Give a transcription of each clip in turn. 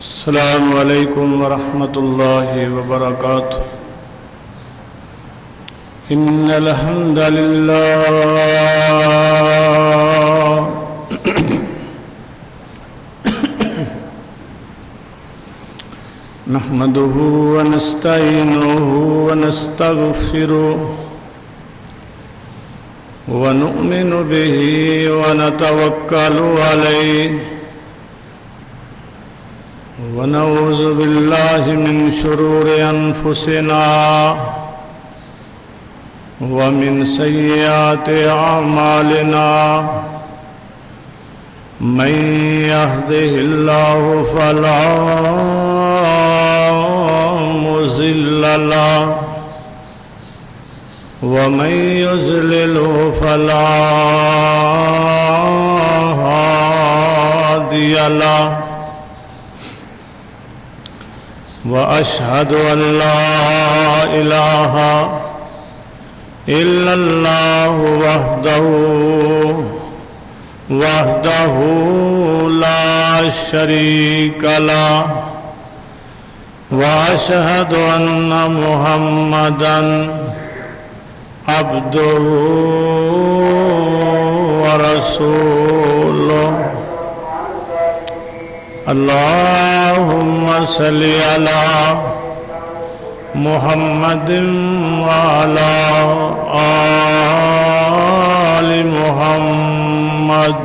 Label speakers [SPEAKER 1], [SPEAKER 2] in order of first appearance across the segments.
[SPEAKER 1] السلام علیکم ورحمۃ اللہ وبرکاتہ۔ ان الحمد للہ نحمده ونستعینه ونستغفره ونؤمن به ونتوکل علیہ ونعوذ باللہ من شرور انفسنا ومن سیئات اعمالنا من يهده الله فلا مضل له ومن يضلل فلا هادي له وأشهد أن لا إله إلا الله وحده لا شريك له وأشهد أن محمدًا عبده ورسوله۔ اللهم صل على محمد وعلى آل محمد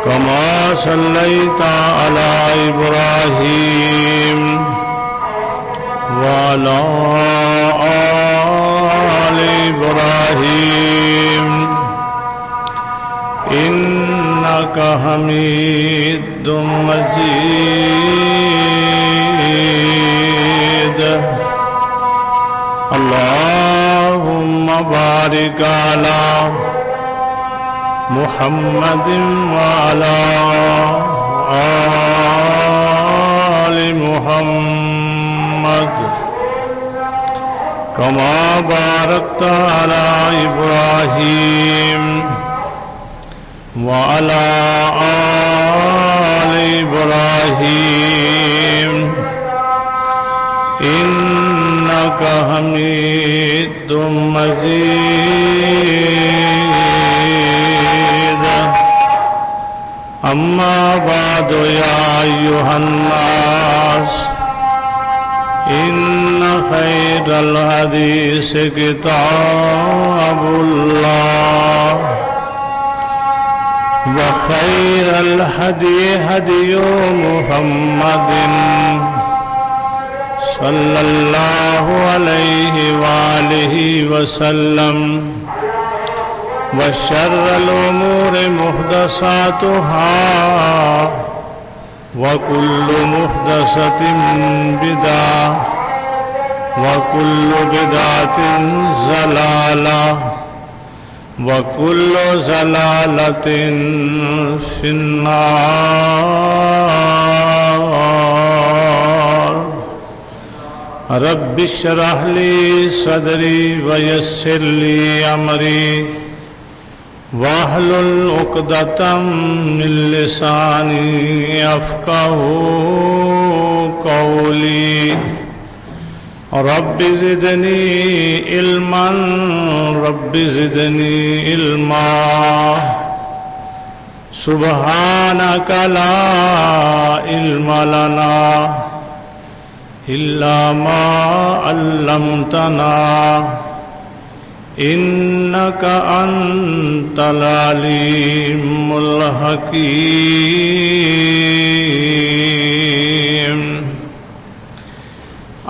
[SPEAKER 1] كما صليت على إبراهيم وعلى آل إبراهيم إنك حميد مجيد۔ اللهم بارك على محمد وعلى آل محمد كما باركت على إبراهيم وعلى آل إبراهيم إنك حميد مجيد۔ أما بعد يا أيها الناس إن خير الحديث كتاب الله وخير الهدي هدي محمد صلى الله عليه وآله وسلم وشر الأمور محدثاتها وكل محدثة بدعة وكل بدعة ضلالة وَكُلُّ ضَلَالَةٍ فِي النَّارِ۔ رَبِّ اشْرَحْ لِي صَدْرِي وَيَسِّرْ لِي أَمْرِي وَاحْلُلْ عُقْدَةً مِّن لِّسَانِي يَفْقَهُوا قَوْلِي۔ رب زدنی علما رب زدنی علما سبحانك لا علم لنا إلا ما علمتنا إنك أنت العليم الحكيم۔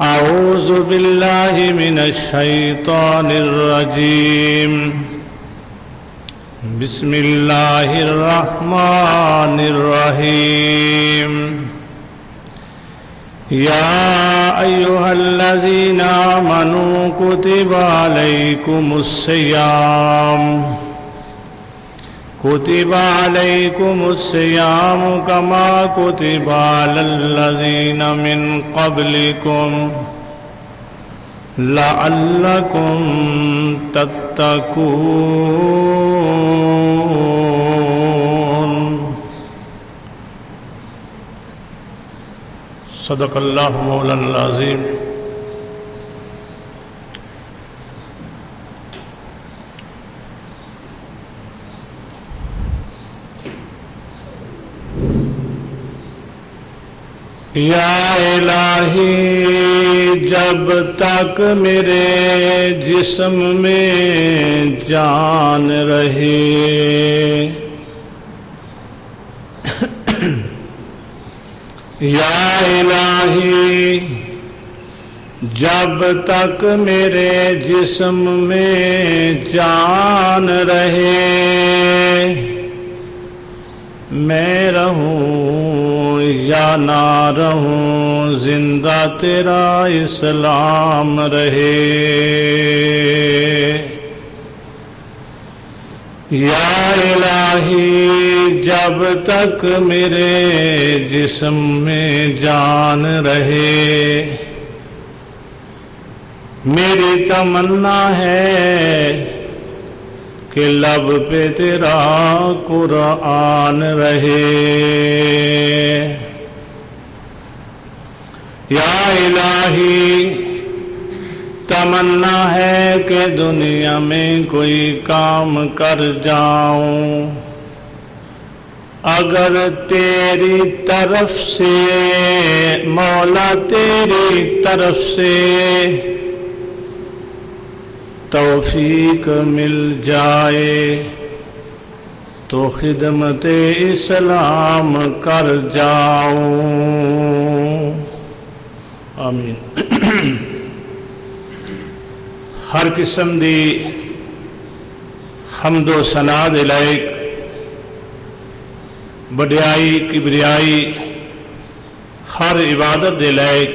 [SPEAKER 1] اعوذ باللہ من الشیطان الرجیم۔ بسم اللہ الرحمن الرحیم۔ یا ایہا الذین آمنوا کتب علیکم الصیام كتب عليكم الصيام كما كتب على الذين من قبلكم لعلكم تتقون۔ صدق اللہ مولانا العظیم۔ یا الہی جب تک میرے جسم میں جان رہے، یا الہی جب تک میرے جسم میں جان رہے، میں رہوں یا نہ رہوں زندہ تیرا اسلام رہے، یا الہی جب تک میرے جسم میں جان رہے، میری تمنا ہے کہ لب پہ تیرا قرآن رہے، یا الہی تمنا ہے کہ دنیا میں کوئی کام کر جاؤں، اگر تیری طرف سے مولا تیری طرف سے توفیق مل جائے تو خدمت اسلام کر جاؤں، آمین۔ ہر قسم دی حمد و ثنا دے لائق، بڑائی کبریائی ہر عبادت دے لائق،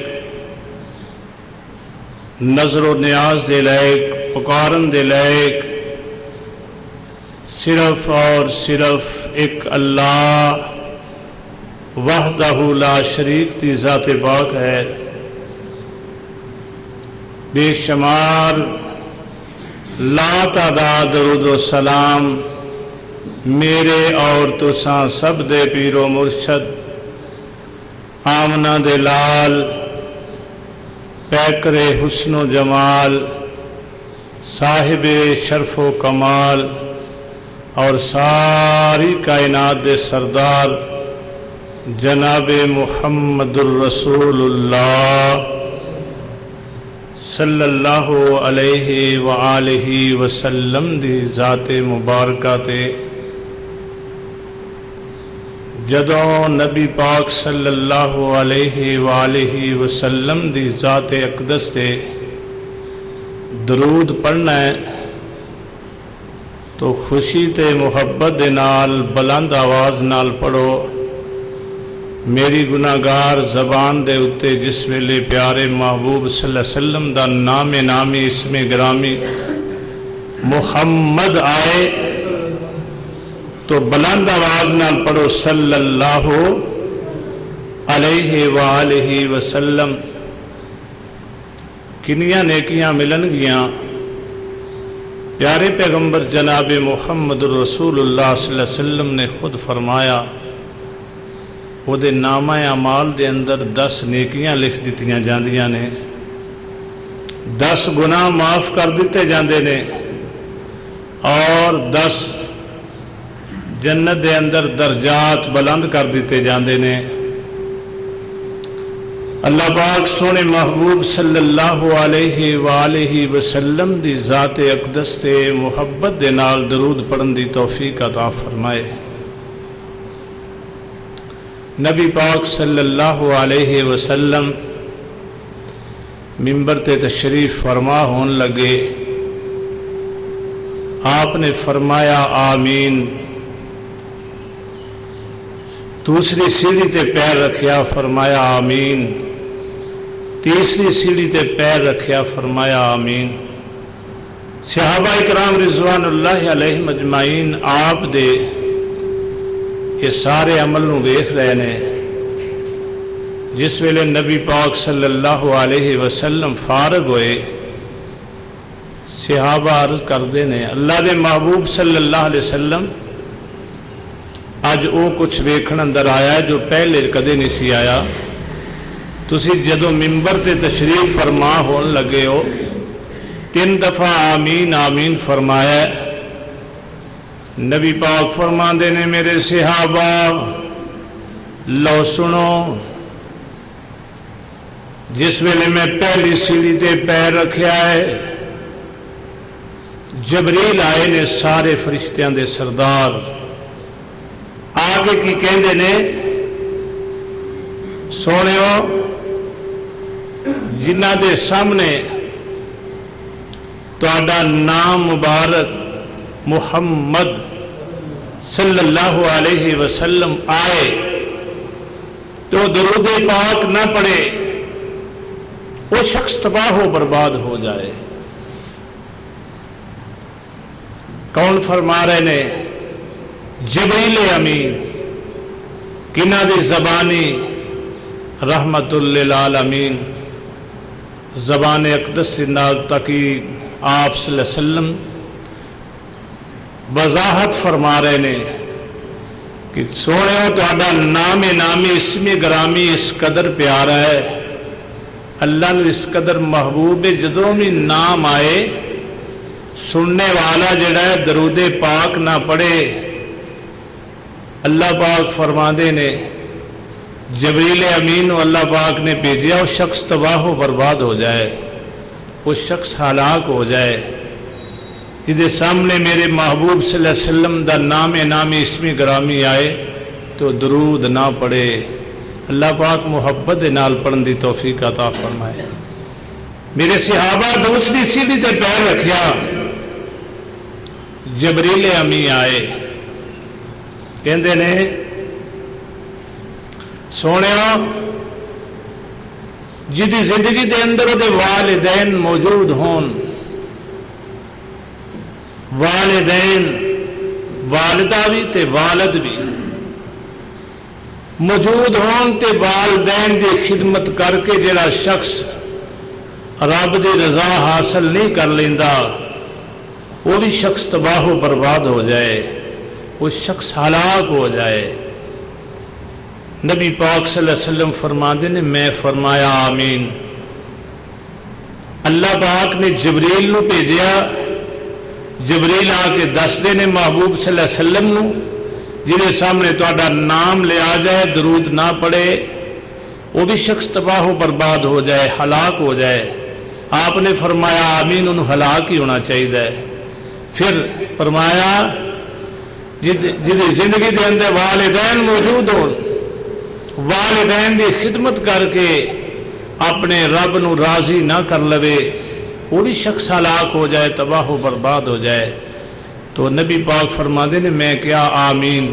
[SPEAKER 1] نظر و نیاز دے لائق، پکارن دے لائق صرف اور صرف ایک اللہ وحدہ لا شریک دی ذات پاک ہے۔ بے شمار لا تعداد درود و سلام میرے اور تساں سب دے پیر و مرشد آمنہ دے لال پیکر حسن و جمال صاحب شرف و کمال اور ساری کائنات دے سردار جناب محمد الرسول اللہ صلی اللہ علیہ وآلہ وسلم دی ذات مبارکہ تے جدوں نبی پاک صلی اللہ علیہ وآلہ وسلم دی ذات اقدس تے درود پڑھنا ہے تو خوشی تے محبت دے نال بلند آواز نال پڑھو۔ میری گناہگار زبان دے اتے جس ویلے پیارے محبوب صلی اللہ علیہ وسلم دا نام نامی اسم گرامی محمد آئے تو بلند آواز نال پڑھو صلی اللہ علیہ وآلہ وسلم۔ کنیاں نیکیاں ملن گیاں، پیارے پیغمبر جناب محمد رسول اللہ صلی اللہ علیہ وسلم نے خود فرمایا وہ دے نامہ اعمال دے اندر 10 نیکیاں لکھ دیتیاں جاندیاں نے، 10 گناہ معاف کر دیتے جاندے نے، اور 10 جنت دے اندر درجات بلند کر دیتے جاندے نے۔ اللہ پاک سونے محبوب صلی اللہ علیہ وآلہ وسلم دی ذات اقدس تے محبت دے نال درود پڑھن دی توفیق عطا فرمائے۔ نبی پاک صلی اللہ علیہ وسلم منبر تے تشریف فرما ہون لگے، آپ نے فرمایا آمین، دوسری سیڑھی تے پیر رکھیا فرمایا آمین، تیسری سیڑھی تے پیر رکھیا فرمایا آمین۔ صحابہ اکرام رضوان اللہ علیہ مجمعین آپ دے یہ سارے عمل نو ویکھ رہے نے۔ جس ویلے نبی پاک صلی اللہ علیہ وسلم فارغ ہوئے، صحابہ عرض کردے نے اللہ دے محبوب صلی اللہ علیہ وسلم اج او کچھ ویکھن اندر آیا جو پہلے کدے نہیں سی آیا۔ تسی جدو ممبر تے تشریف فرما ہون لگے ہو 3 دفعہ آمین آمین فرمایا ہے۔ نبی پاک فرماندے نے میرے صحابہ لو سنو، جس ویلے میں پہلی سیڑھی تے پیر رکھیا ہے جبریل آئے نے سارے فرشتیاں دے سردار، آگے کی کہندے نے سونےو جنہ دے سامنے تہاڈا نام مبارک محمد صلی اللہ علیہ وسلم آئے تو درود پاک نہ پڑھے، وہ شخص تباہ و برباد ہو جائے۔ کون فرما رہے نے؟ جبریل امین، کنہ دی زبانی رحمت للعالمین، زبان اقدس سے نازل کی آپ صلی اللہ علیہ وسلم وضاحت فرما رہے نے کہ سونے ہو تو نام نامی اسم گرامی اس قدر پیارا ہے، اللہ نے اس قدر محبوب ہے، جدوں بھی نام آئے سننے والا جڑا ہے درود پاک نہ پڑھے، اللہ پاک فرماندے نے جبریل امین و اللہ پاک نے بھیجا، وہ شخص تباہ و برباد ہو جائے، وہ شخص ہلاک ہو جائے جدے سامنے میرے محبوب صلی اللہ علیہ وسلم دا نام نامی اسمی گرامی آئے تو درود نہ پڑھے۔ اللہ پاک محبت نال پڑھن دی توفیق عطا فرمائے۔ میرے صحابہ دوسری سیڑھی تے پیر رکھیا، جبریل امی آئے، کہندے نے سونیا جدی زندگی دے اندر دے والدین موجود ہون، والدین والدہ بھی تے والد بھی موجود ہون تے والدین دی خدمت کر کے جڑا شخص رب دی رضا حاصل نہیں کر لیندا وہ بھی شخص تباہ و برباد ہو جائے، وہ شخص ہلاک ہو جائے۔ نبی پاک صلی اللہ علیہ وسلم فرماندے نے میں فرمایا آمین۔ اللہ پاک نے جبریل نو بھیجیا، جبریل آ کے دس دے نے محبوب صلی اللہ علیہ وسلم نو جنہیں سامنے تہاڈا نام لیا جائے درود نہ پڑے وہ بھی شخص تباہ و برباد ہو جائے، ہلاک ہو جائے۔ آپ نے فرمایا آمین، انہوں ہلاک ہی ہونا چاہیے۔ پھر فرمایا جدی زندگی دے اندر والدین موجود ہو، والدین دی خدمت کر کے اپنے رب نو راضی نہ کر لوے وہ بھی شخص ہلاک ہو جائے، تباہ و برباد ہو جائے۔ تو نبی پاک فرماندے نے میں کیا آمین،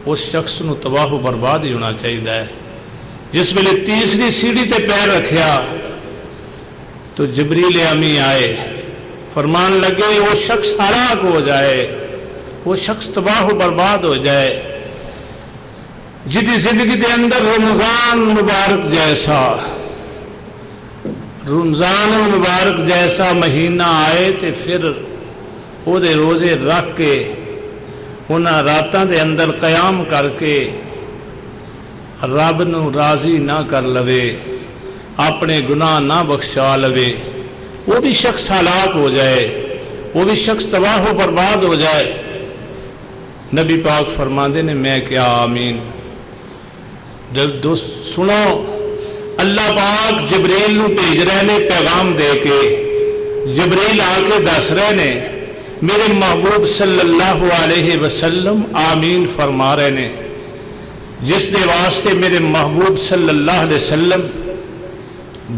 [SPEAKER 1] اس شخص نو تباہ و برباد ہی ہونا چاہیے۔ جس ویلے تیسری سیڑھی تے پیر رکھیا تو جبریل امی آئے، فرمان لگے وہ شخص ہلاک ہو جائے، وہ شخص تباہ و برباد ہو جائے جدی زندگی دے اندر رمضان مبارک جیسا، رمضان مبارک جیسا مہینہ آئے تے پھر وہ دے روزے رکھ کے انہاں راتاں دے اندر قیام کر کے رب نو راضی نہ کر لوے، اپنے گناہ نہ بخشا لوے، وہ بھی شخص ہلاک ہو جائے، وہ بھی شخص تباہ و برباد ہو جائے۔ نبی پاک فرماندے نے میں کیا آمین۔ جب دوست سنو، اللہ پاک جبریل نو بھیج رہے نے پیغام دے کے، جبریل آ کے دس رہے نے میرے محبوب صلی اللہ علیہ وسلم آمین فرما رہے نے، جس دے واسطے میرے محبوب صلی اللہ علیہ وسلم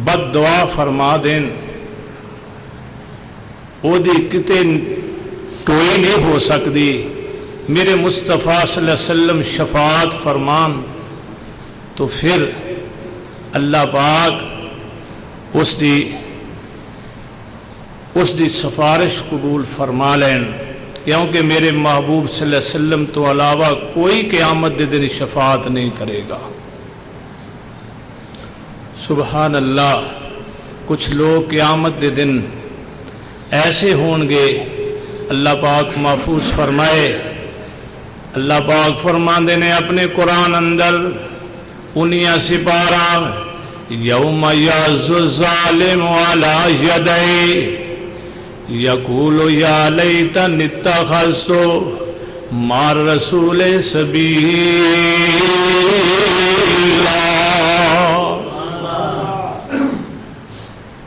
[SPEAKER 1] بد دعا فرما دین وہ دی کتے کوئی نہیں ہو سکتی۔ میرے مصطفیٰ صلی اللہ علیہ وسلم شفاعت فرمان تو پھر اللہ پاک اس دی سفارش قبول فرما لین، کیونکہ میرے محبوب صلی اللہ علیہ وسلم تو علاوہ کوئی قیامت دے دن شفاعت نہیں کرے گا۔ سبحان اللہ، کچھ لوگ قیامت دے دن ایسے ہون گے، اللہ پاک محفوظ فرمائے۔ اللہ پاک فرماندے نے اپنے قرآن اندر 19 سپارہ یوم یعض الظالم علی یدیہ یقول یا لیتنی اتخذت مع الرسول سبیلا۔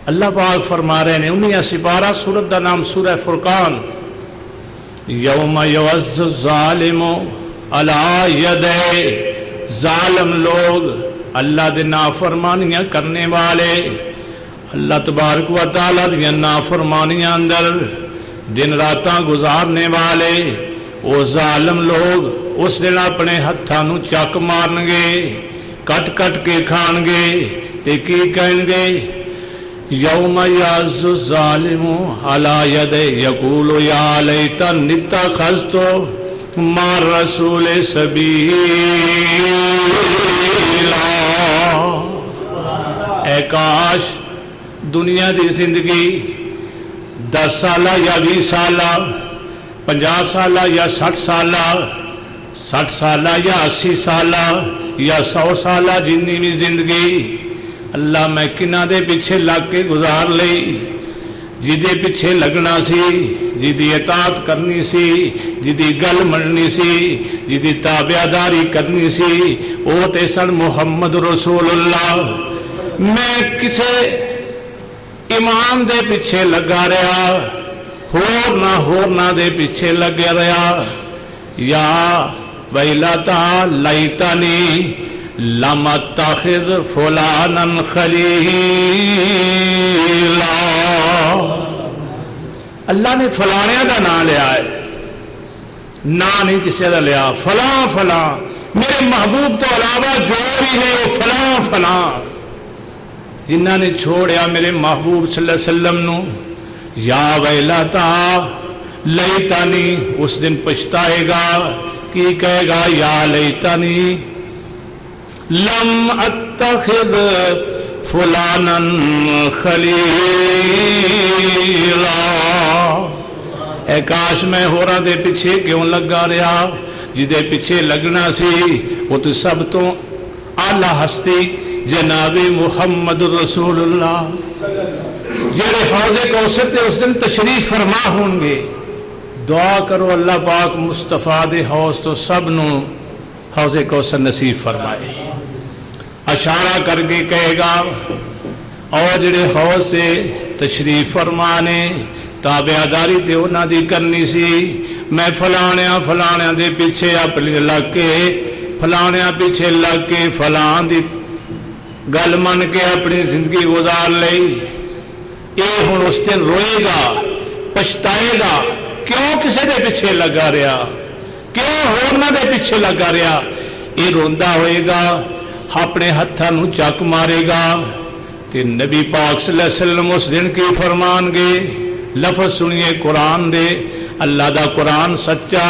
[SPEAKER 1] اللہ پاک فرما رہے ہیں 19 سپارہ سورت دا نام سورہ فرقان۔ یوم یعض الظالم علی یدیہ، ظالم لوگ اللہ دے نافرمانیاں کرنے والے، اللہ تبارک و تعالیٰ دیا نافرمانیاں اندر دن راتاں گزارنے والے وہ ظالم لوگ اس دن اپنے ہتھاں نو چک مارن گے، کٹ کٹ کے کھان گے تے کی کہیں گے یوم یعض الظالم علی یدیہ یقول یا لیتنی اتخذت مع الرسول سبیلا۔ اے کاش دنیا دی زندگی 10 سالہ یا 20 سالہ، 50 سالہ یا 60 سالہ، 60 سالہ یا 80 سالہ یا 100 سالہ جنی بھی زندگی اللہ میں کنہ دے پیچھے لگ کے گزار لئی، جدے پیچھے لگنا سی، جدی اطاعت کرنی سی، جدی گل مننی سی، جدی تابعداری کرنی سی، او تے سن محمد رسول اللہ۔ میں کسے امام دے پیچھے لگا رہا، ہورنا دے پیچھے لگا رہا، یا ویلتا لیتنی لم اتخذ فلانا خلیلا۔ اللہ نے فلانیاں دا نام لیا ہے، نام نہیں کسی دا لیا، فلاں فلاں میرے محبوب تو علاوہ جو بھی ہے وہ فلاں فلاں، جنہاں نے چھوڑیا میرے محبوب صلی اللہ علیہ وسلم نو۔ یا ویلتا لیتنی، اس دن پچھتائے گا، کی کہے گا یا لیتنی لم اتخذ فلانا خلیلا۔ اے کاش میں ہوراں دے پیچھے کیوں لگا رہا، جدے پیچھے لگنا سی وہ تو سب تو اعلیٰ ہستی جناب محمد رسول اللہ، جڑے حوض کوثر تے اس دن تشریف فرما ہوں گے۔ دعا کرو اللہ پاک مصطفیٰ دے حوض تو سب نو حوض کوثر نصیب فرمائے۔ اشارہ کر کے کہے گا اور جڑے حوض سے تشریف فرمانے تابعداری تے انہاں دی کرنی سی، میں فلانیاں دے پیچھے اپنے لگ کے، فلانیاں پیچھے لگ کے فلان دی گل من کے اپنی زندگی گزار لئی۔ اے ہن اس دن روئے گا، پچھتائے گا، کیوں کسے دے پیچھے لگا رہا، کیوں ہورنا دے پیچھے لگا رہا۔ اے روندا ہوئے گا، اپنے ہتھاں نو چک مارے گا۔ تے نبی پاک صلی اللہ علیہ وسلم اس دن کی فرمان گے، لفظ سنیے قرآن دے، اللہ دا قرآن سچا،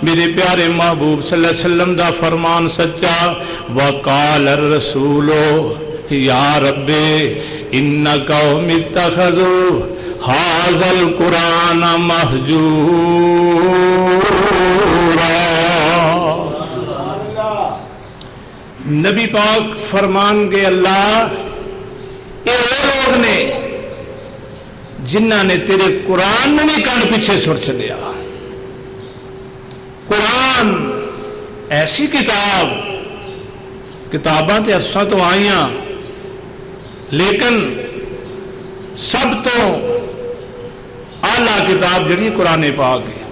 [SPEAKER 1] میرے پیارے محبوب صلی اللہ علیہ وسلم دا فرمان سچا۔ وقال الرسول یا رب ان قوم اتخذوا ھذا القرآن مہجورا۔ نبی پاک فرمان گے اللہ اے وہ لوگ نے جنہ نے تیرے قرآن میں بھی کان پیچھے سر چلیا۔ قرآن ایسی کتاباں تے عرصہ تو آئیاں، لیکن سب تو اعلیٰ کتاب جڑی قرآن پاک ہے،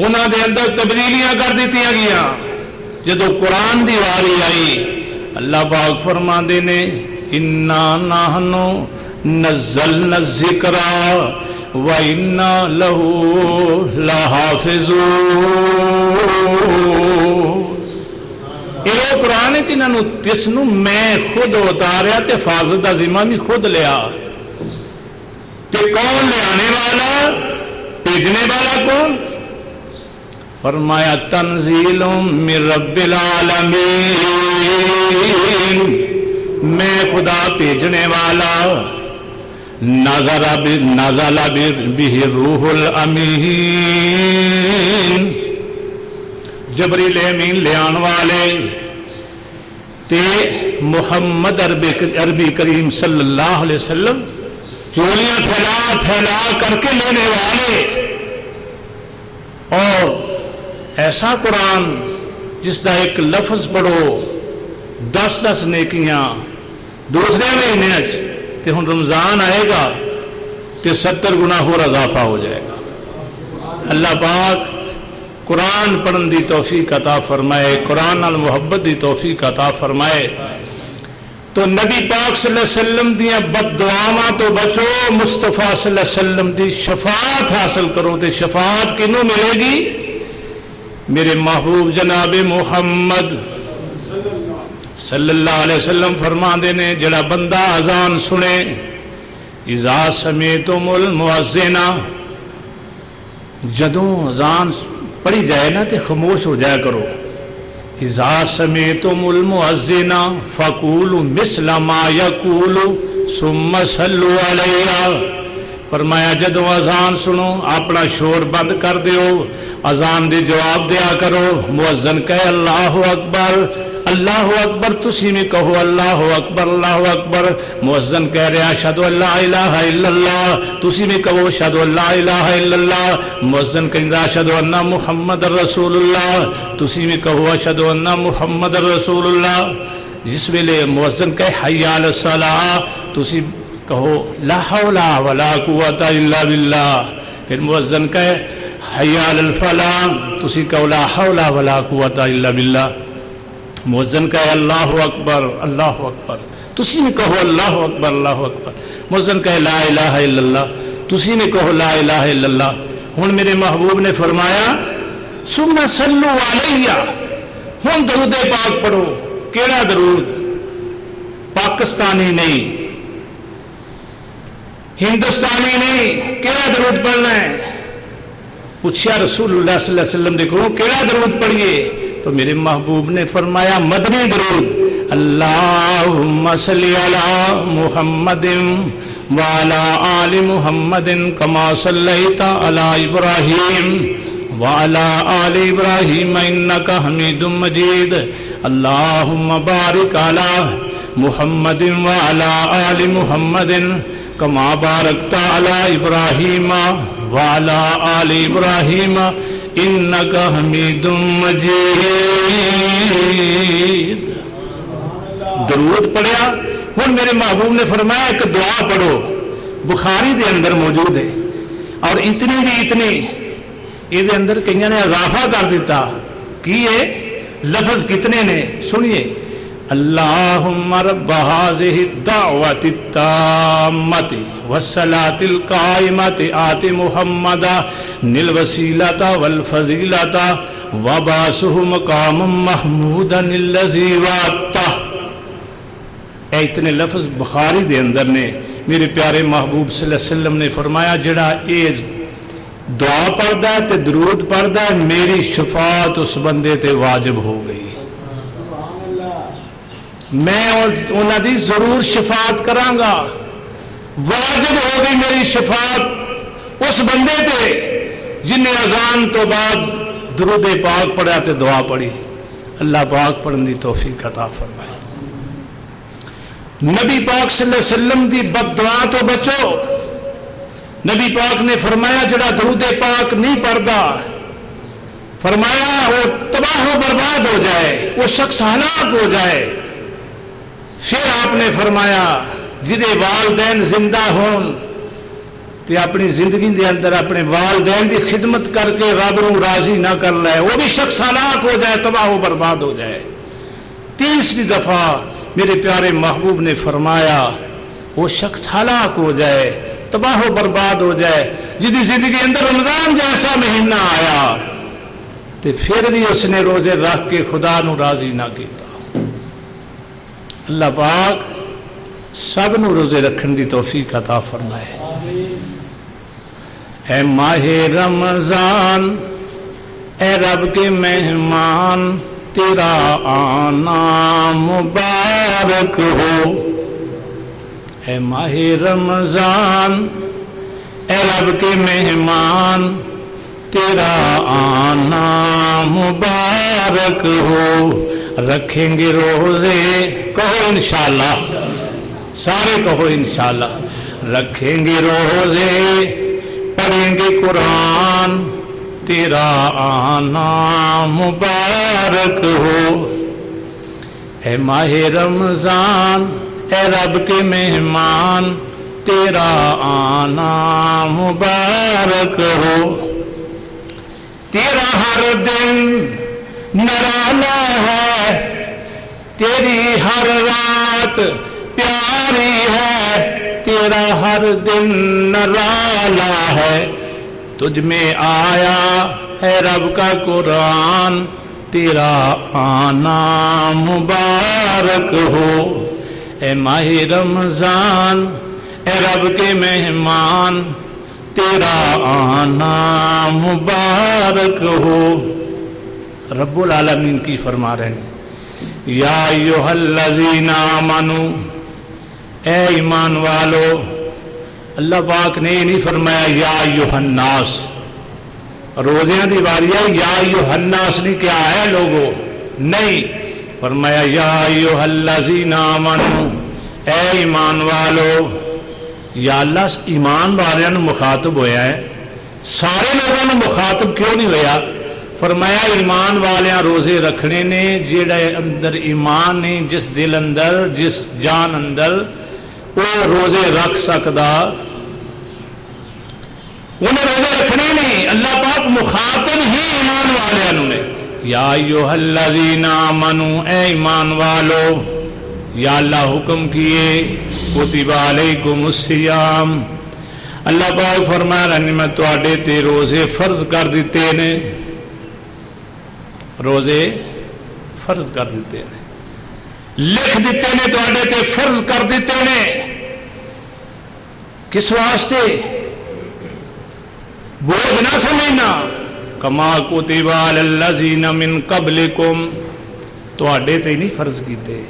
[SPEAKER 1] انہاں دے اندر تبدیلیاں کر دیتی گیا۔ جدو قرآن دی واری آئی اللہ پاک فرماندے نے انا نحن نزلنا الذکر وَإِنَّا لَهُ لَحَافِظُونَ۔ یہ قرآن ہے جنہوں جس نو میں خود اتاریا تے حفاظت دا ذمہ بھی خود لیا۔ تے کون لے آنے والا، بھیجنے والا کون؟ فرمایا تنزیل من رب العالمین، میں خدا بھیجنے والا، نزل بہ الروح الامین، جبریل امین لے آن والے، تے محمد عربی کریم صلی اللہ علیہ وسلم چولیاں پھیلا پھیلا کر کے لینے والے، اور ایسا قرآن جس کا ایک لفظ پڑھو 10 نیکیاں دوسرے مہینے تے ہن رمضان آئے گا تے 70 گنا اور اضافہ ہو جائے گا۔ اللہ پاک قرآن پڑھن دی توفیق عطا فرمائے، قرآن نال محبت دی توفیق عطا فرمائے۔ تو نبی پاک صلی اللہ علیہ وسلم دیاں بد دعاواں تو بچو، مصطفیٰ صلی اللہ علیہ وسلم دی شفاعت حاصل کرو۔ تے شفاعت کنوں ملے گی؟ میرے محبوب جناب محمد صلی اللہ علیہ وسلم فرماندے نے جڑا بندہ اذان سنے، اذا سمعتم المؤذن، جدوں اذان پڑھی جائے نا تے خاموش ہو جایا کرو۔ اذا سمعتم المؤذن فقولوا مثل ما يقول ثم صلوا علیہ، فرمایا جدوں اذان سنو اپنا شور بند کر دیو، اذان دے جواب دیا کرو۔ مؤذن کہے اللہ اکبر، اللہ اکبر، تسی میں کہو اللہ اکبر اللہ اکبر۔ مؤذن کہہ رہے اشہد ان لا الہ الا اللہ، تسی میں کہو اشہد ان لا الہ الا اللہ۔ مؤذن کہندا اشہد ان محمد رسول اللہ، تسی میں کہو اشہد ان محمد رسول اللہ۔ جس ویلے مؤذن کہے حی علی الصلاۃ، تسی کہو لا حول ولا قوت الا باللہ۔ پھر مؤذن کہے حی علی الفلاح، تسی کہو لا حول ولا قوت الا باللہ۔ مؤذن کہے اللہ اکبر اللہ اکبر، تسی نے کہو اللہ اکبر اللہ اکبر۔ مؤذن کہے لا الہ الا اللہ، تسی نے کہو لا الہ الا اللہ۔ ہن میرے محبوب نے فرمایا ثم صلوا علیہ، ہن درود پاک پڑھو۔ کیڑا درود؟ پاکستانی نہیں، ہندوستانی نہیں، کیڑا درود پڑھنا ہے؟ پوچھا رسول اللہ صلی اللہ علیہ وسلم دیکھو کیڑا درود پڑھیے؟ تو میرے محبوب نے فرمایا مدنی درود، اللہم صلی علی محمد وعلی آل محمد کما صلیت علی ابراہیم وعلی آل ابراہیم انک حمید مجید، اللہم بارک علی محمد وعلی آل محمد کما بارکت علی ابراہیم وعلی آل ابراہیم انک حمید مجید۔ درود پڑھیا۔ ہن میرے محبوب نے فرمایا ایک دعا پڑھو، بخاری دے اندر موجود ہے، اور اتنی دی اتنی یہ اندر کئیاں نے اضافہ کر دیتا۔ کی ہے لفظ کتنے نے؟ سنیے، اللہم رب هذه الدعوة التامة والصلاة القائمة آت محمدا الوسیلة والفضیلة وبعثه مقاما محمودا الذی وعدتہ۔ اے اتنے لفظ بخاری دے اندر نے۔ میرے پیارے محبوب صلی اللہ علیہ وسلم نے فرمایا جڑا اے دعا پڑھدا ہے تے درود پڑھدا ہے، میری شفاعت اس بندے تے واجب ہو گئی، میں انہاں دی ضرور شفاعت کراں گا، واجب ہو گئی میری شفاعت اس بندے تے جن نے اذان تو بعد درود پاک پڑھا تے دعا پڑھی۔ اللہ پاک پڑھن دی توفیق عطا فرمائے۔ نبی پاک صلی اللہ علیہ وسلم دی بد دعا تو بچو۔ نبی پاک نے فرمایا جڑا درود پاک نہیں پڑھتا، فرمایا وہ تباہ و برباد ہو جائے، وہ شخص ہلاک ہو جائے۔ پھر آپ نے فرمایا جدے والدین زندہ ہون تے اپنی زندگی دے اندر اپنے والدین کی خدمت کر کے رب نو راضی نہ کر لے، وہ بھی شخص ہلاک ہو جائے، تباہ و برباد ہو جائے۔ تیسری دفعہ میرے پیارے محبوب نے فرمایا وہ شخص ہلاک ہو جائے، تباہ و برباد ہو جائے جدی زندگی اندر رمضان جیسا مہینہ آیا تے پھر بھی اس نے روزے رکھ کے خدا نو راضی نہ کیتا۔ اللہ پاک سب نو روزے رکھن دی توفیق عطا فرمائے۔ اے ماہ رمضان اے رب کے مہمان، تیرا آنا مبارک ہو۔ اے ماہ رمضان اے رب کے مہمان، تیرا آنا مبارک ہو۔ رکھیں گے روزے، کہو انشاءاللہ، سارے کہو انشاءاللہ، رکھیں گے روزے، پڑھیں گے قرآن، تیرا آنا مبارک ہو۔ اے ماہ رمضان، اے رب کے مہمان، تیرا آنا مبارک ہو۔ تیرا ہر دن نرالا ہے، تیری ہر رات پیاری ہے، تیرا ہر دن نرالا ہے۔ تجھ میں آیا ہے رب کا قرآن، تیرا آنا مبارک ہو۔ اے ماہ رمضان، اے رب کے مہمان، تیرا آنا مبارک ہو۔ رب العالمین کی فرما رہے ہیں، یا ایھا الذین آمنوا، اے ایمان والو۔ اللہ پاک نے یہ نہیں فرمایا یا ایھا الناس، روزیاں دی باری ہے، یا ایھا الناس نہیں کیا ہے لوگوں، نہیں، فرمایا یا ایھا الذین آمنوا، اے ایمان والو۔ یا اللہ ایمان والوں نے مخاطب ہویا ہے، سارے لوگوں نے مخاطب کیوں نہیں ہویا؟ فرمایا ایمان والیاں روزے رکھنے نے، جیڑے اندر ایمان نہیں، جس دل اندر، جس جان اندر وہ روزے رکھ سکدا، انہیں روزے رکھنے نہیں۔ اللہ پاک مخاطب ہی ایمان والیاں نے، یا ایھا الذین آمنوا، اے ایمان والو۔ یا اللہ حکم کیے، کتب علیکم الصیام، اللہ پاک فرما رہے ہیں میں تواڈے تے روزے فرض کر دیتے نے، روزے فرض کر دیتے نے، لکھ دیتے نے، تواڈے تے فرض کر دیتے نے۔ کس واسطے؟ بوجھ نہ سمجھنا، کما کتب علی الذین من قبلکم، تواڈے تے نہیں فرض کیتے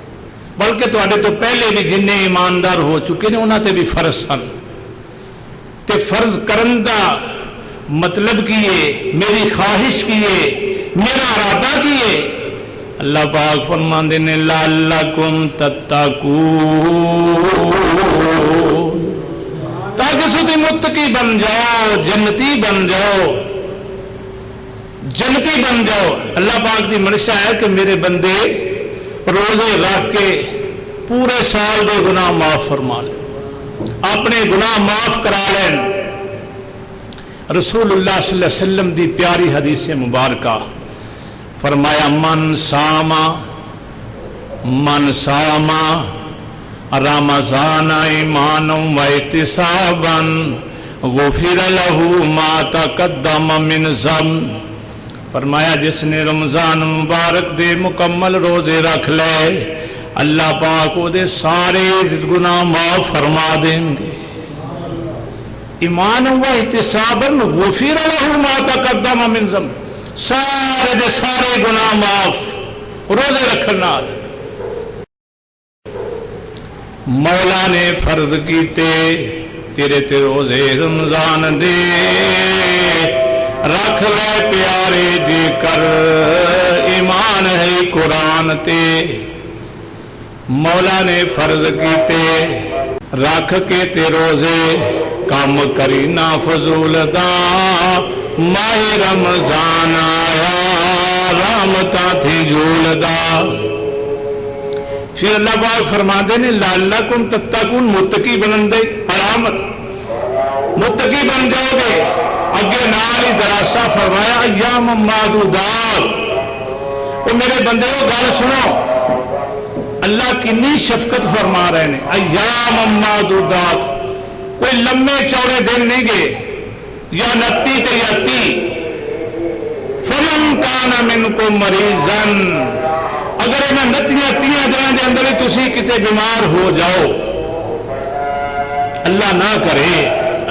[SPEAKER 1] بلکہ تواڈے تو پہلے بھی جن ایماندار ہو چکے نے انہاں تے بھی فرض سن۔ تے فرض کرن دا مطلب کیے، میری خواہش کیے، میرا ارادہ کیے۔ اللہ پاک فرماندے نے لعلکم تتقون، تاکہ تسی متقی بن جاؤ، جنتی بن جاؤ، جنتی بن جاؤ۔ اللہ پاک دی منشا ہے کہ میرے بندے روزے رکھ کے پورے سال دے گناہ معاف فرما لیں، اپنے گناہ معاف کرا لیں۔ رسول اللہ صلی اللہ علیہ وسلم دی پیاری حدیث مبارکہ فرمایا من ساما رمضان ایمانا و احتسابا غفر له ما تقدم من ذنب، فرمایا جس نے رمضان مبارک دے مکمل روزے رکھ لے، اللہ پاک وہ دے سارے گناہ معاف فرما دیں گے۔ ایمان و احتسابا غفر له ما تقدم من ذنب، سارے دے سارے گناہ معاف روزے رکھنا۔ مولا نے فرض کیتے تیرے تے روزے رمضان دے، رکھ لے پیارے جے کر ایمان ہے قرآن تے۔ مولا نے فرض کیتے رکھ کے تے روزے، کام کری نہ فضول دا، ماہ رمضان آیا رحمتاں تھی جھول دا۔ پھر اللہ پاک فرما دے نے لعلکم تتقون، متقی بنن دے علامت، متقی بن جاؤ گے۔ اگے نال ہی دراسہ فرمایا ایام معدودات، وہ میرے بندے کو گل سنو، اللہ کنی شفقت فرما رہے ہیں۔ ایام معدودات، کوئی لمبے چوڑے دن نہیں گے، یا 29 تے 30۔ فمن کان منکم مریضا، اگر انہاں 29 30 دنوں دے اندر تسی کتے بیمار ہو جاؤ، اللہ نہ کرے،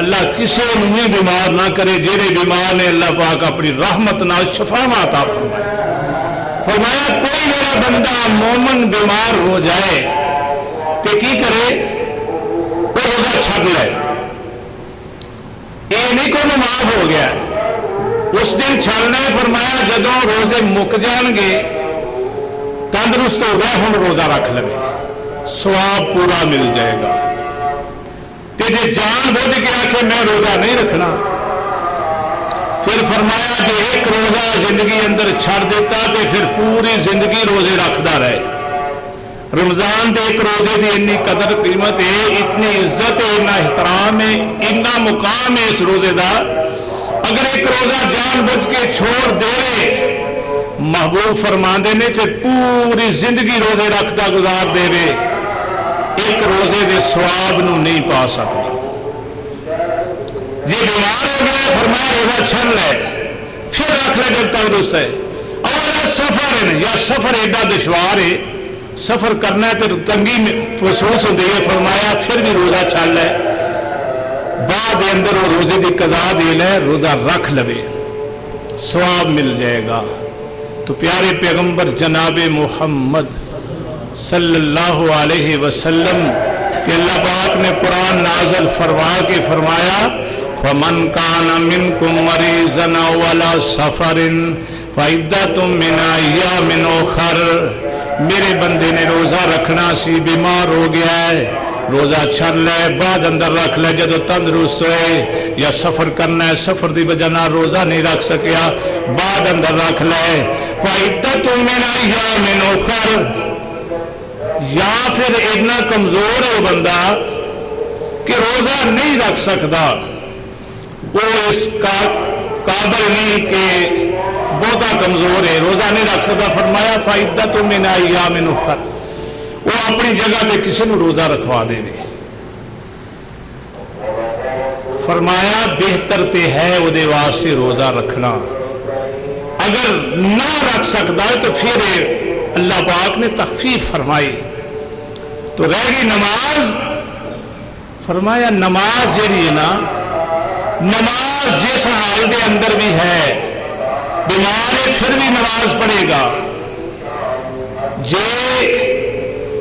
[SPEAKER 1] اللہ کسی نے بیمار نہ کرے، جیڑے بیمار نے اللہ پاک اپنی رحمت نہ شفا عطا فرمائے۔ فرمایا کوئی میرا بندہ مومن بیمار ہو جائے تو کی کرے؟ وہ روزہ چھڈ لے، یہ نہیں کو معاف ہو گیا، اس دن چھڑنا ہے۔ فرمایا جدوں روزے مک جان گے تندرست ہو گیا ہوں روزہ رکھ لے سواب پورا مل جائے گا۔ تے جے جان بوجھ کے آکھے میں روزہ نہیں رکھنا، پھر فرمایا کہ ایک روزہ زندگی اندر چھڑ دیتا تے پھر پوری زندگی روزے رکھدا رہے۔ رمضان دے ایک روزے دی اتنی قدر قیمت ہے، اتنی عزت ہے، اتنا احترام ہے، اتنا مقام ہے اس روزے دا، اگر ایک روزہ جان بوجھ کے چھوڑ دے محبوب فرماندے نے پھر پوری زندگی روزے رکھدا گزار دے ایک روزے دے ثواب نو نہیں پا سکتا۔ یہ بیمار ہو گیا فرمایا روزہ چھڑ لے پھر رکھ لے جب تندرست ہے۔ اور سفر ہے یا سفر ایڈا دشوار ہے، سفر کرنا ہے تو تنگی محسوس ہوتی ہے، فرمایا پھر بھی روزہ چھڑ لے، بعد اندر وہ روزے کی قضا دے لے، روزہ رکھ لے ثواب مل جائے گا۔ تو پیارے پیغمبر جناب محمد صلی اللہ علیہ وسلم کہ اللہ پاک نے قرآن نازل فرما کے فرمایا فَمَنْ كَانَ مِنْكُمْ مَرِيضًا أَوْ عَلَىٰ سَفَرٍ فَعِدَّةٌ مِّنْ أَيَّامٍ أُخَرَ، میرے بندے نے روزہ رکھنا سی، بیمار ہو گیا ہے، روزہ چھڑ لے، بعد اندر رکھ لے جدو تندرست ہوئے، یا سفر کرنا ہے سفر دی وجہ نہ روزہ نہیں رکھ سکیا، بعد اندر رکھ لے۔ فَعِدَّةٌ مِّنْ أَيَّامٍ أُخَرَ، یا پھر اتنا کمزور ہے وہ بندہ کہ روزہ نہیں رکھ سکتا، وہ اس کا قابل نہیں کہ بہتا کمزور ہے، روزہ نہیں رکھ سکتا، فرمایا فَعِدَّةٌ مِّنْ أَيَّامٍ أُخَرَ، وہ اپنی جگہ پہ کسی نے روزہ رکھوا دے دے۔ فرمایا بہتر تے ہے وہ دے واسطے روزہ رکھنا، اگر نہ رکھ سکتا ہے تو پھر اللہ پاک نے تخفیف فرمائی تو رہ گئی نماز۔ فرمایا نماز جیڑی ہے نا، نماز جس حال دے اندر بھی ہے، بیمار ہے پھر بھی نماز پڑھے گا، جے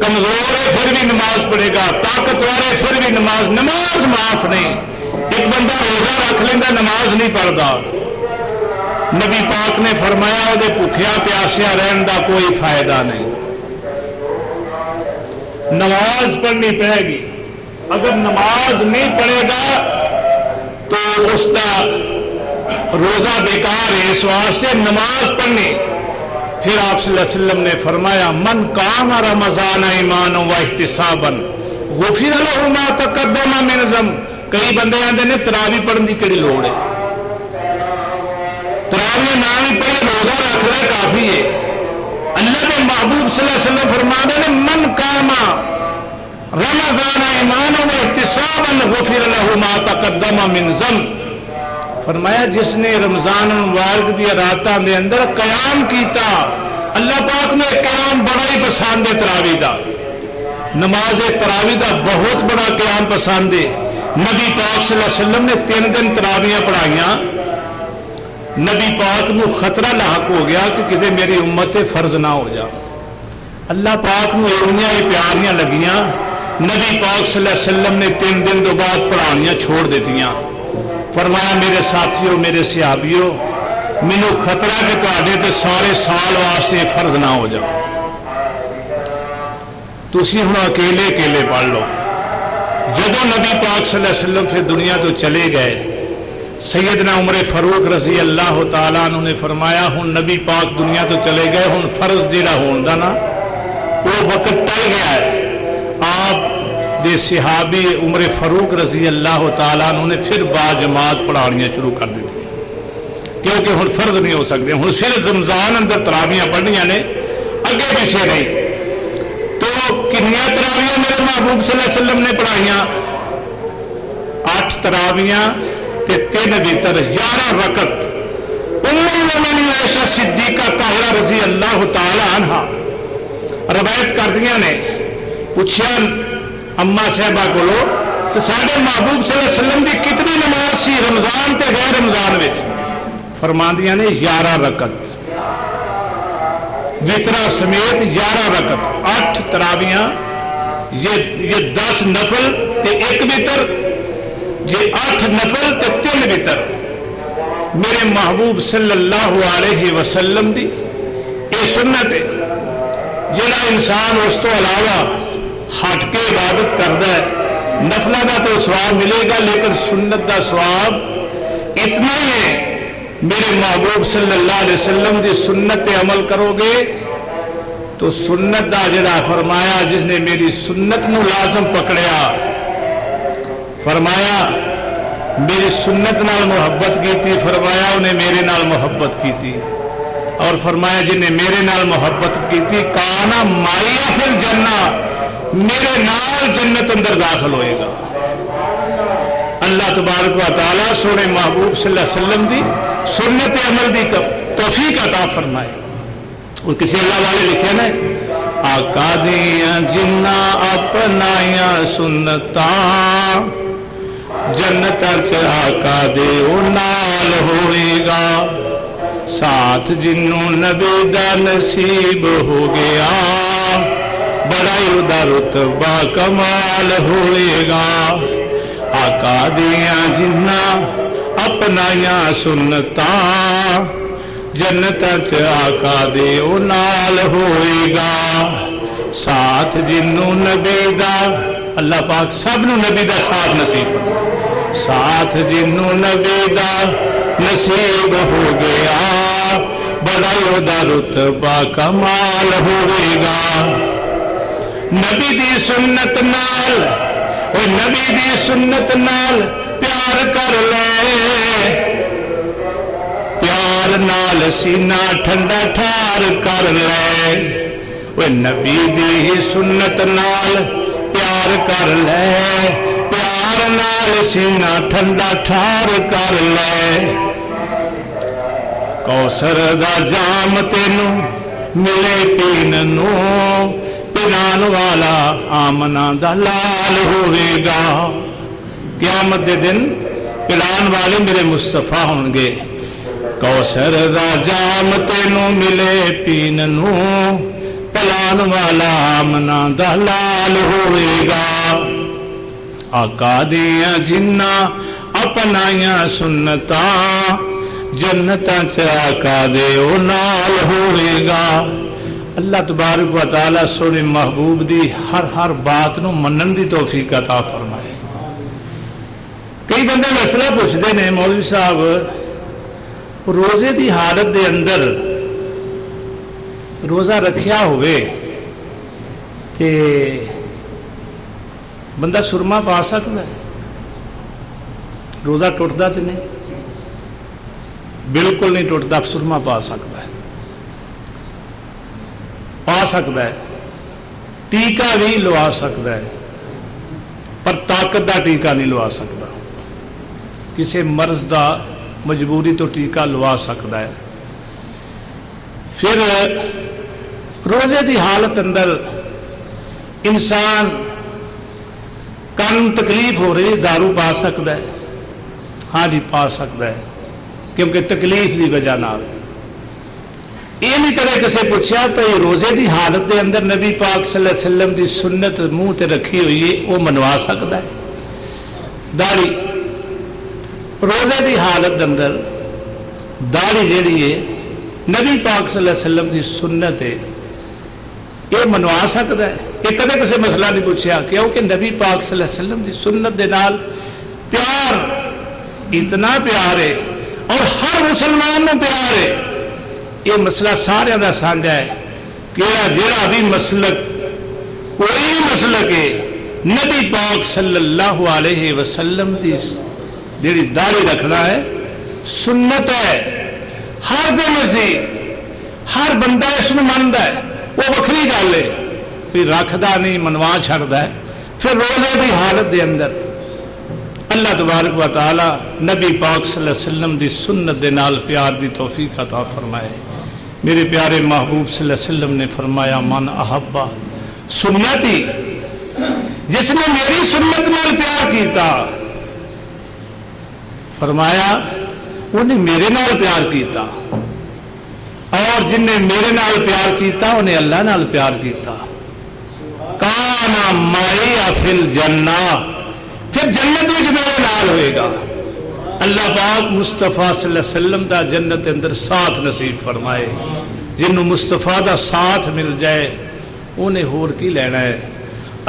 [SPEAKER 1] کمزور ہے پھر بھی نماز پڑھے گا، طاقتور ہے پھر بھی نماز معاف نہیں۔ ایک بندہ روزہ رکھ لینا نماز نہیں پڑھتا، نبی پاک نے فرمایا وہ دے بھوکھیا پیاسیا رہن دا کوئی فائدہ نہیں، نماز پڑھنی پڑے گی، اگر نماز نہیں پڑھے گا تو اس کا روزہ بیکار ہے، اس واسطے نماز پڑھنی۔ پھر آپ صلی اللہ علیہ وسلم نے فرمایا من قام رمضان ایمانا و احتسابا غفر له ما تقدم من ذنب، کئی بندے آتے ہیں تراوی پڑھنے کی کڑی لوڑ ہے، تراوی نہ بھی پڑھے روزہ رکھ لے کافی ہے۔ اللہ کے محبوب صلی اللہ علیہ وسلم فرماتے ہیں من قام رمضان ایمانا و احتسابا غفر له ما تقدم من ذنب، فرمایا جس نے رمضان مبارک دی راتاں دے اندر قیام کیتا، اللہ پاک نے قیام بڑا ہی پسند ہے، تراوی دا نماز تراوی دا بہت بڑا قیام پسند ہے۔ نبی پاک صلی اللہ علیہ وسلم نے 3 دن تراویاں پڑھائیاں، نبی پاک نو خطرہ لاحق ہو گیا کہ کتے میری امت فرض نہ ہو جا، اللہ پاک نو انیاں ہی پیاریاں لگیاں، نبی پاک صلی اللہ علیہ وسلم نے 3 دن دو بعد پڑھانیاں چھوڑ دیتیاں، فرمایا میرے ساتھیوں میرے صحابیوں مینوں خطرہ کہ تہاڈے تے سارے سال واسطے فرض نہ ہو جا، تسی ہن اکیلے اکیلے پڑھ لو۔ جدو نبی پاک صلی اللہ علیہ وسلم پھر دنیا تو چلے گئے، سیدنا عمر فاروق رضی اللہ تعالیٰ عنہ نے فرمایا ہن نبی پاک دنیا تو چلے گئے، ہن فرض جڑا ہون دا نا وہ وقت ٹل گیا ہے۔ آپ دے صحابی عمر فاروق رضی اللہ تعالیٰ عنہ نے پھر با جماعت پڑھانیاں شروع کر دی تھی، کیونکہ ہن فرض نہیں ہو سکتے، ہن صرف رمضان اندر تراویاں پڑھنیاں نے، اگے پیچھے نہیں۔ تو کنیاں تراویاں میرے محبوب صلی اللہ علیہ وسلم نے پڑھائیاں، 8 تراویاں تے 3 وتر 11 رکعت۔ ام المومنین عائشہ صدیقہ طاہرہ رضی اللہ تعالی عنہا روایت کردیاں نے، پوچھیا اما صاحبہ کولو ساڈے محبوب صلی اللہ علیہ وسلم دی کتنی نماز سی رمضان تے غیر رمضان وچ؟ فرماندیاں نے 11 رکعت، وترا سمیت 11 رکعت، 8 تراویاں، یہ 10 نفل تے 1 وتر، یہ 8 نفل تے 3 وتر میرے محبوب صلی اللہ علیہ وسلم دی اے سنت ہے۔ جڑا انسان اس تو علاوہ ہٹ کے عبادت کرتا ہے نفلہ کا تو ثواب ملے گا لیکن سنت کا ثواب اتنا ہی ہے. میرے محبوب صلی اللہ علیہ وسلم کی سنت پہ عمل کرو گے تو سنت دا جڑا فرمایا جس نے میری سنت نو لازم پکڑیا فرمایا میری سنت نال محبت کی تھی فرمایا انہیں میرے نال محبت کی تھی اور فرمایا جن نے میرے نال محبت کی تھی کانا مائیا فی الجنہ میرے نال جنت اندر داخل ہوئے گا. اللہ تبارک و تعالیٰ سونے محبوب صلی اللہ علیہ وسلم دی سنت عمل دی توفیق عطا فرمائے. اور کسی اللہ والے لکھے نا آقا دیاں جنہ اپنائیاں سنتاں جنت چ آقا دے او نال ہوئے گا ساتھ جنوں نبی دا نصیب ہو گیا بڑائی دا رتبہ کمال ہوئے گا. آقا دیاں جنہ اپنائیاں سنتاں جنت چ آقا دے او نال ہوئے گا ساتھ جنوں نبی دا اللہ پاک سب نو نبی دا ساتھ نصیب فرمائے ساتھ جنوں نبی دا نصیب ہو گیا بڑائی دا رتبہ کمال ہوئے گا. نبی دی سنت نال او نبی دی سنت نال پیار کر لے پیار نال سینہ ٹھنڈا ٹھار کر لے وہ نبی دی سنت نال پیار کر لے پیار نال سینہ ٹھنڈا ٹھار کر لے. کوثر دا جام تینوں ملے پین نو پلان والا آمنا دا لال ہوئے گا. قیامت دے دن پلان والے میرے مصطفیٰ ہوں گے. کوثر دا جام تینوں ملے پین نو پلان والا آمنا دا لال ہوئے گا. آقا دیاں جنہ اپنائیاں سنتاں جنتاں چ آقا دے او نال ہوئے گا. اللہ تبارک و تعالیٰ سونے محبوب دی ہر بات نو منن دی توفیق عطا فرمائے. کئی بندے مسئلہ پوچھتے ہیں مولوی صاحب روزے دی حالت دے اندر روزہ رکھیا ہوئے تے بندہ سرما پا سکتا ہے روزہ ٹوٹتا تو نہیں بالکل نہیں ٹوٹتا سرما پا سکتا ہے ٹیکا بھی لوا سکتا ہے پر طاقت دا ٹیکا نہیں لوا سکتا. کسی مرض دا مجبوری تو ٹیکا لوا سکتا ہے. پھر روزے دی حالت اندر انسان کن تکلیف ہو رہی دارو پا سکتا ہے ہاں جی پا سکتا ہے کیونکہ تکلیف دی وجہ نال. یہ نہیں کرے کسے پوچھا تو یہ روزے دی حالت دے اندر نبی پاک صلی اللہ علیہ وسلم دی سنت منہ تے رکھی ہوئی ہے وہ منوا سکتا ہے. داڑھی روزے دی حالت اندر داڑھی جیڑی ہے نبی پاک صلی اللہ علیہ وسلم دی سنت ہے یہ منوا سکتا ہے. یہ کدے کسے مسئلہ نہیں پوچھا کیونکہ نبی پاک صلی اللہ علیہ وسلم دی سنت دے نال پیار اتنا پیار ہے اور ہر مسلمان میں پیار ہے. یہ مسئلہ سارے دا سانجا ہے کہ جڑا بھی مسلک کوئی مسلک ہے نبی پاک صلی اللہ علیہ وسلم دی جڑی داڑھی رکھنا ہے سنت ہے. ہر دے نزدیک ہر بندہ اس میں مانتا ہے وہ وکری گل ہے پھر رکھدا نہیں منوا چھڑدا ہے. پھر روزے دی حالت دے اندر اللہ تبارک و تعالی نبی پاک صلی اللہ علیہ وسلم دی سنت دے نال پیار دی توفیق عطا فرمائے. میرے پیارے محبوب صلی اللہ علیہ وسلم نے فرمایا من احبا سنتی جس نے میری سنت نال پیار کیتا فرمایا انہیں میرے نال پیار کیتا اور جن نے میرے نال پیار کیتا انہیں اللہ نال پیار کیتا. کانا مائی فی الجنہ پھر جنت میں میرے نال ہوئے گا. اللہ پاک مصطفیٰ صلی اللہ علیہ وسلم دا جنت اندر ساتھ نصیب فرمائے. جنہوں مصطفیٰ دا ساتھ مل جائے انہیں ہور کی لینا ہے۔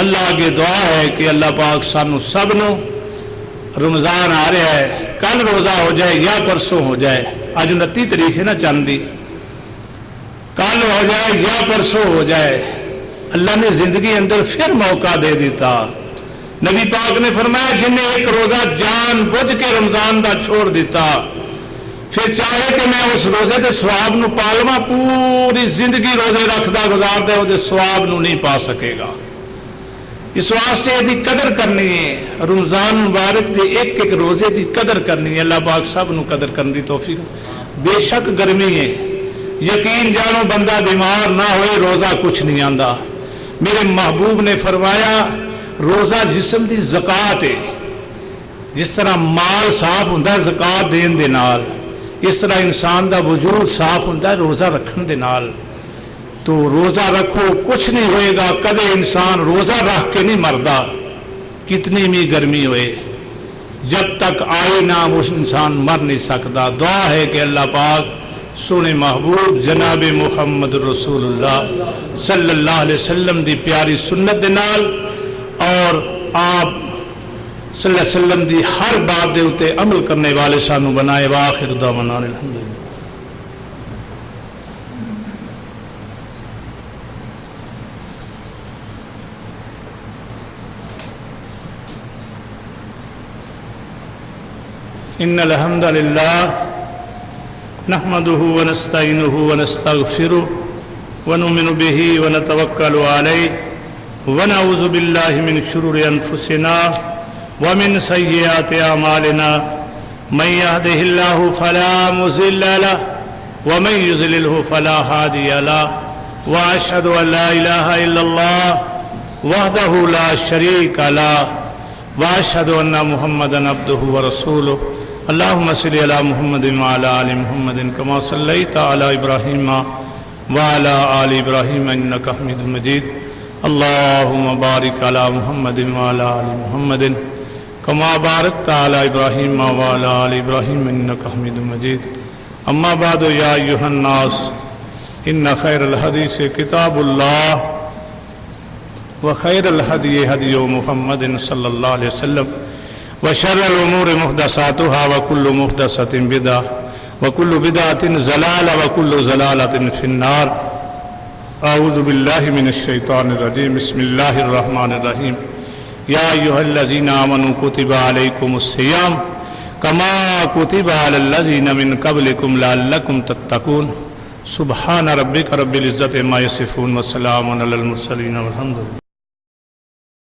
[SPEAKER 1] اللہ آگے دعا ہے کہ اللہ پاک سانو سب نو رمضان آ رہا ہے، کل روزہ ہو جائے یا پرسوں ہو جائے، آج 29 تاریخ ہے نا چاندی، کل ہو جائے یا پرسوں ہو جائے، اللہ نے زندگی اندر پھر موقع دے دیتا۔ نبی پاک نے فرمایا جن نے ایک روزہ جان بوجھ کے رمضان دا چھوڑ دیتا، پھر چاہے کہ میں اس روزے دے ثواب نو پالواں، پوری زندگی روزے رکھدا گزار دے وہ ثواب نو نہیں پا سکے گا۔ اس واسطے دی قدر کرنی ہے، رمضان مبارک دے ایک ایک روزے دی قدر کرنی ہے۔ اللہ پاک سب نو قدر کرن دی توفیق۔ بے شک گرمی ہے، یقین جانو بندہ بیمار نہ ہوئے روزہ کچھ نہیں آندا۔ میرے محبوب نے فرمایا روزہ جسم دی زکات ہے، جس طرح مال صاف ہوندا ہے زکات دین دے نال، اس طرح انسان دا وجود صاف ہوندا ہے روزہ رکھن دے نال۔ تو روزہ رکھو کچھ نہیں ہوئے گا، کدے انسان روزہ رکھ کے نہیں مردا، کتنی بھی گرمی ہوئے، جب تک آئے نہ وہ انسان مر نہیں سکتا۔ دعا ہے کہ اللہ پاک سونے محبوب جناب محمد رسول اللہ صلی اللہ علیہ وسلم دی پیاری سنت دے نال اور آپ صلی اللہ علیہ وسلم دی ہر بات دے اتے عمل کرنے والے سانو بنائے۔ وآخر دعوانا الحمدللہ۔ ان الحمد للہ نحمده ونستعینه ونستغفره ونؤمن به ونتوکل علیہ ونعوذ باللہ من شرور انفسنا ومن سیئات اعمالنا من يهده الله فلا مضل له ومن يضلل فلا هادي له واشهد ان لا اله الا الله وحده لا شريك له واشهد ان محمدا عبده ورسوله اللهم صل على محمد وعلى آل محمد كما صليت على إبراهيم وعلى آل إبراهيم إنك حميد مجيد اللهم بارك على محمد وعلى آل محمد كما باركت على إبراهيم وعلى آل إبراهيم إنك حميد مجيد أما بعد يا أيها الناس إن خير الحديث كتاب الله وخير الهدي هدي محمد صلى الله عليه وسلم وشر الأمور محدثاتها وكل محدثة بدعة وكل بدعة ضلالة وكل ضلالة في النار أعوذ بالله من الشيطان الرجيم بسم الله الرحمن الرحيم يا أيها الذين آمنوا كتب عليكم الصيام كما كتب على الذين من قبلكم لعلكم تتقون سبحان ربك رب العزة عما يصفون وسلام على المرسلين والحمد لله